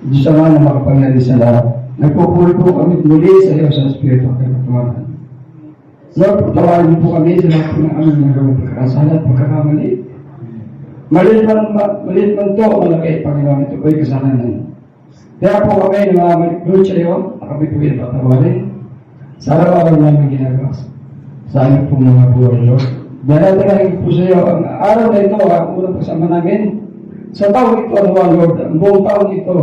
Diyos Ama na makapangyari sa lahat. Nagpupuri po kami muli sa iyo sa Espiritu at Katuwanan. Lord, patawarin po kami sa lahat po ng aming nagawang pagkakasala at pagkakamali. Maliit man to, malaki, Panginoon, ito po'y kasalanan. Kaya po kami namamalik sa iyo, na kami po yung patawarin. Sa araw-araw namin ginagawa sa aming po mga buhay, Lord. Dahil po sa iyo, ang araw na ito, ang unang kasama namin, sa taong ito, Lord, ang buong taong ito,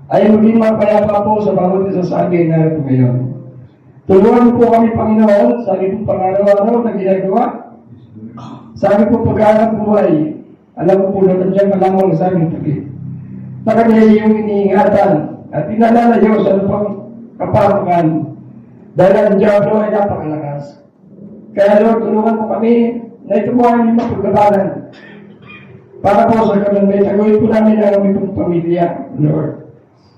ay maging mapayapa po sa bawat isa sa amin na ito ngayon. Tulungan po kami, Panginoon, sa aming po pang-araw-araw na ginagawa, sa aming po pag-aanap buhay. Alam ko po na nandiyan malamang sa aming pag-ibig. Na kanya yung iniingatan at inalala niyo sa lupang kaparukan dahil ang Diablo ay napakalakas. Kaya Lord, tulungan po kami na ito po ang aming mapaglabanan para po sa kanan may tagoy po namin ang aming pong pamilya, Lord.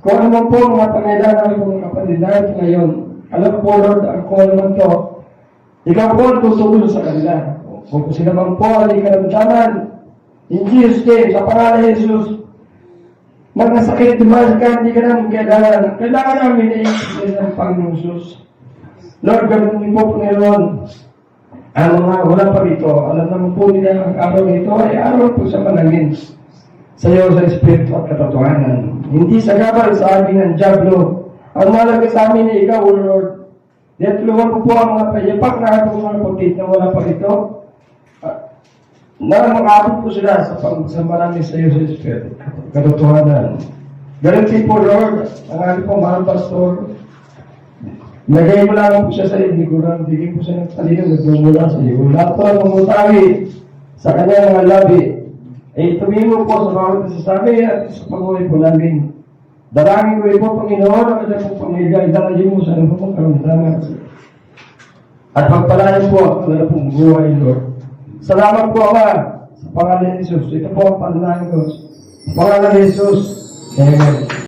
Kung ano man po mga pangailangan ng mga kapatid natin ngayon, alam po Lord, ang kung ano man to, ikaw po ang tutulong sa kanila. Kung sila man po ay karamdaman, in Jesus' name, sa pangalan ni Jesus, magkasakit, dumas ka, hindi ka namin kailangan. Kailangan namin ay isin ng Panginoon Jesus. Lord, ganoon din po Panginoon, ang mga wala pa rito, alam naman po nila ang araw nito ay araw po sa panangin sa iyo sa Espiritu at Katotohanan. Hindi sa gabal sa amin ng Diablo. Ang malaga sa amin ay ikaw, O Lord. Kaya tulungan ko po ang mga payapak na atong mga pagkit na wala pa rito. Na makakapit po sila sa pagsama namin sa iyo sa Espiritu at Katotohanan. Ganun din po, Lord, ang ating po mahal pastor. Nagay mo lang po siya sa lingkuran, bigyan po siya ng talino, nagmumula sa iyo. Lahat po ang mamutawi sa kanyang mga labi, ay tumimo po sa bawat nasasabi at sa pag-uwi po namin. Darangin ko po, Panginoon, ang kanyang pong pamilya, idalayin mo sa ano pong karamdaman. At pagpalayan po ang kanyang pong buhay, Lord. Salamat po, Ama, sa pangalan ni Jesus. Ito po ang panalangin ko. Sa pangalan ni Jesus. Amen.